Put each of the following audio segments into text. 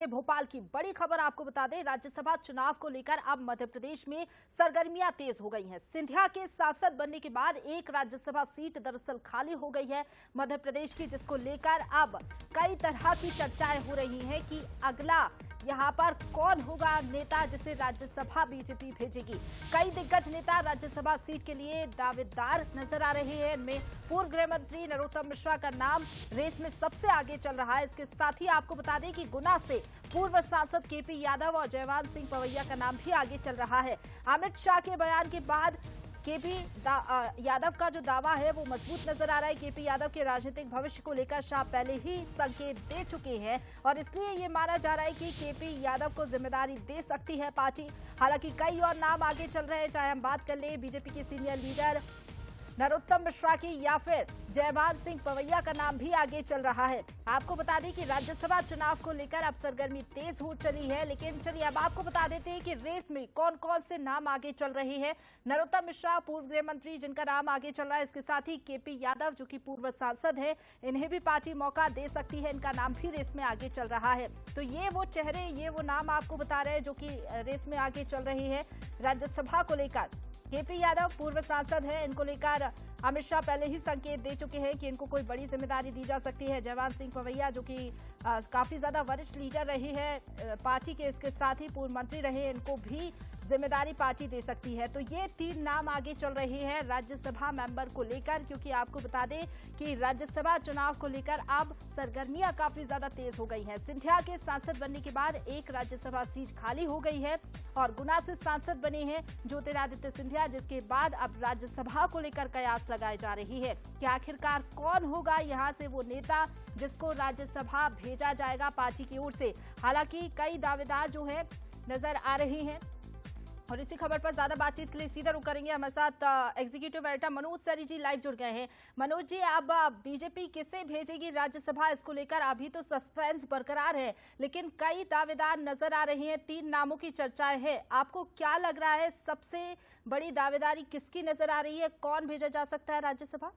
भोपाल की बड़ी खबर आपको बता दें, राज्यसभा चुनाव को लेकर अब मध्य प्रदेश में सरगर्मियां तेज हो गई हैं। सिंधिया के सांसद बनने के बाद एक राज्यसभा सीट दरअसल खाली हो गई है मध्य प्रदेश की, जिसको लेकर अब कई तरह की चर्चाएं हो रही हैं कि अगला यहां पर कौन होगा नेता जिसे राज्यसभा बीजेपी भेजेगी। कई दिग्गज नेता राज्यसभा सीट के लिए दावेदार नजर आ रहे हैं। इनमें पूर्व गृह मंत्री नरोत्तम मिश्रा का नाम रेस में सबसे आगे चल रहा है। इसके साथ ही आपको बता दें कि गुना से पूर्व सांसद केपी यादव और जयवान सिंह पवैया का नाम भी आगे चल रहा है। अमित शाह के बयान के बाद केपी यादव का जो दावा है वो मजबूत नजर आ रहा है। केपी यादव के राजनीतिक भविष्य को लेकर शाह पहले ही संकेत दे चुके हैं और इसलिए ये माना जा रहा है कि केपी यादव को जिम्मेदारी दे सकती है पार्टी। हालांकि कई और नाम आगे चल रहे हैं, चाहे हम बात कर ले बीजेपी के सीनियर लीडर नरोत्तम मिश्रा की या फिर जयवान सिंह पवैया का नाम भी आगे चल रहा है। आपको बता दें कि राज्यसभा चुनाव को लेकर अब सरगर्मी तेज हो चली है, लेकिन चलिए अब आपको बता देते हैं कि रेस में कौन कौन से नाम आगे चल रहे हैं। नरोत्तम मिश्रा पूर्व गृह मंत्री जिनका नाम आगे चल रहा है, इसके साथ ही केपी यादव जो कि पूर्व सांसद है, इन्हें भी पार्टी मौका दे सकती है, इनका नाम भी रेस में आगे चल रहा है। तो ये वो चेहरे, ये वो नाम आपको बता रहे हैं जो कि रेस में आगे चल रहे हैं राज्यसभा को लेकर। केपी यादव पूर्व सांसद हैं, इनको लेकर अमित शाह पहले ही संकेत दे चुके हैं कि इनको कोई बड़ी जिम्मेदारी दी जा सकती है। जयवान सिंह पवैया जो कि काफी ज्यादा वरिष्ठ लीडर रहे हैं पार्टी के, इसके साथ ही पूर्व मंत्री रहे, इनको भी जिम्मेदारी पार्टी दे सकती है। तो ये तीन नाम आगे चल रहे हैं राज्यसभा मेंबर को लेकर, क्योंकि आपको बता दें कि राज्यसभा चुनाव को लेकर अब सरगर्मियां काफी ज्यादा तेज हो गई हैं। सिंधिया के सांसद बनने के बाद एक राज्यसभा सीट खाली हो गई है और गुना से सांसद बने हैं ज्योतिरादित्य सिंधिया, जिसके बाद अब राज्यसभा को लेकर कयास लगाए जा रही है कि आखिरकार कौन होगा यहां से वो नेता जिसको राज्यसभा भेजा जाएगा पार्टी की ओर से। हालांकि कई दावेदार जो है नजर आ रहे हैं और इसी खबर पर ज्यादा बातचीत के लिए सीधा रुख करेंगे। हमारे साथ एग्जीक्यूटिव एडिटर मनोज सरी जी लाइव जुड़ गए हैं। मनोज जी, अब बीजेपी किसे भेजेगी राज्यसभा, इसको लेकर अभी तो सस्पेंस बरकरार है, लेकिन कई दावेदार नजर आ रहे हैं, तीन नामों की चर्चाएं है। आपको क्या लग रहा है, सबसे बड़ी दावेदारी किसकी नजर आ रही है, कौन भेजा जा सकता है राज्यसभा?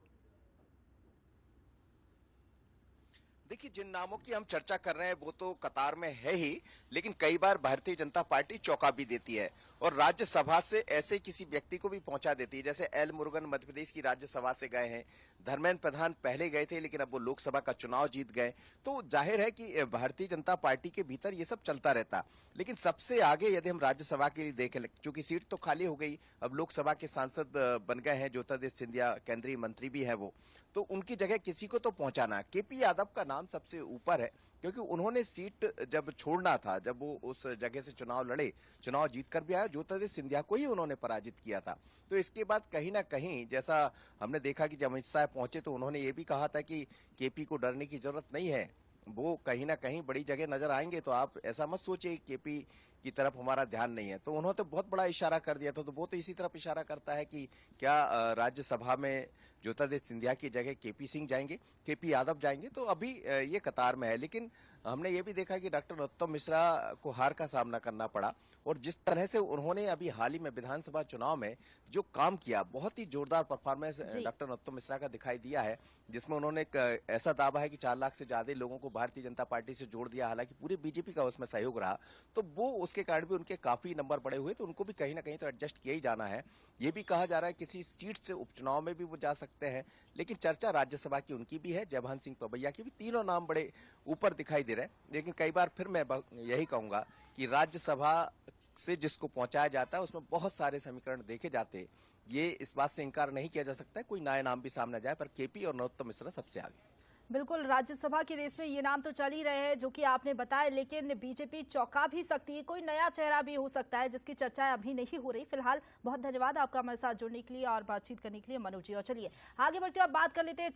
देखिए, जिन नामों की हम चर्चा कर रहे हैं वो तो कतार में है ही, लेकिन कई बार भारतीय जनता पार्टी चौंका भी देती है और राज्यसभा से ऐसे किसी व्यक्ति को भी पहुंचा देती है। जैसे एल मुरुगन मध्य प्रदेश की राज्यसभा से गए हैं, धर्मेंद्र प्रधान पहले गए थे लेकिन अब वो लोकसभा का चुनाव जीत गए। तो जाहिर है कि भारतीय जनता पार्टी के भीतर ये सब चलता रहता। लेकिन सबसे आगे यदि हम राज्यसभा के लिए देखें, चूंकि सीट तो खाली हो गई, अब लोकसभा के सांसद बन गए हैं ज्योतिरादित्य सिंधिया, केंद्रीय मंत्री भी है वो, तो उनकी जगह किसी को तो पहुंचाना। केपी यादव का नाम सबसे ऊपर है क्योंकि उन्होंने सीट जब छोड़ना था, जब वो उस जगह से चुनाव लड़े, चुनाव जीत कर भी आया, ज्योतिरादित्य सिंधिया को ही उन्होंने पराजित किया था। तो इसके बाद कहीं ना कहीं जैसा हमने देखा कि जब अमित शाह पहुंचे तो उन्होंने ये भी कहा था कि केपी को डरने की जरूरत नहीं है, वो कहीं ना कहीं बड़ी जगह नजर आएंगे, तो आप ऐसा मत सोचिए केपी की तरफ हमारा ध्यान नहीं है। तो उन्होंने तो बहुत बड़ा इशारा कर दिया था, तो वो तो इसी तरफ इशारा करता है कि क्या राज्यसभा में ज्योतिरादित्य सिंधिया की जगह केपी सिंह जाएंगे, केपी यादव जाएंगे। तो अभी ये कतार में है, लेकिन हमने ये भी देखा कि डॉक्टर नरोत्तम मिश्रा को हार का सामना करना पड़ा और जिस तरह से उन्होंने अभी हाल ही में विधानसभा चुनाव में जो काम किया, बहुत ही जोरदार परफॉर्मेंस डॉक्टर नरोत्तम मिश्रा का दिखाई दिया है, जिसमें उन्होंने ऐसा दावा है कि 4 लाख से ज्यादा लोगों को भारतीय जनता पार्टी से जोड़ दिया। हालांकि पूरे बीजेपी का उसमें सहयोग रहा, तो वो उसके कारण भी उनके काफी नंबर बढ़े हुए, तो उनको भी कहीं ना कहीं तो एडजस्ट किया ही जाना है। ये भी कहा जा रहा है किसी सीट से उपचुनाव में भी वो जा सकते हैं, लेकिन चर्चा राज्यसभा की उनकी भी है, जयवान सिंह पवैया की भी। तीनों नाम बड़े ऊपर दिखाई दे रहे हैं, लेकिन कई बार फिर मैं यही कहूंगा कि राज्यसभा से जिसको पहुंचाया जाता है उसमें बहुत सारे समीकरण देखे जाते हैं। ये इस बात से इंकार नहीं किया जा सकता, कोई नया नाम भी सामने जाए, पर केपी और नरोत्तम मिश्रा सबसे आगे। बिल्कुल, राज्यसभा की रेस में ये नाम तो चल ही रहे हैं जो कि आपने बताया, लेकिन बीजेपी चौंका भी सकती है, कोई नया चेहरा भी हो सकता है जिसकी चर्चाएं अभी नहीं हो रही। फिलहाल बहुत धन्यवाद आपका हमारे साथ जुड़ने के लिए और बातचीत करने के लिए मनोज जी। और चलिए आगे बढ़ते हुए बात कर लेते हैं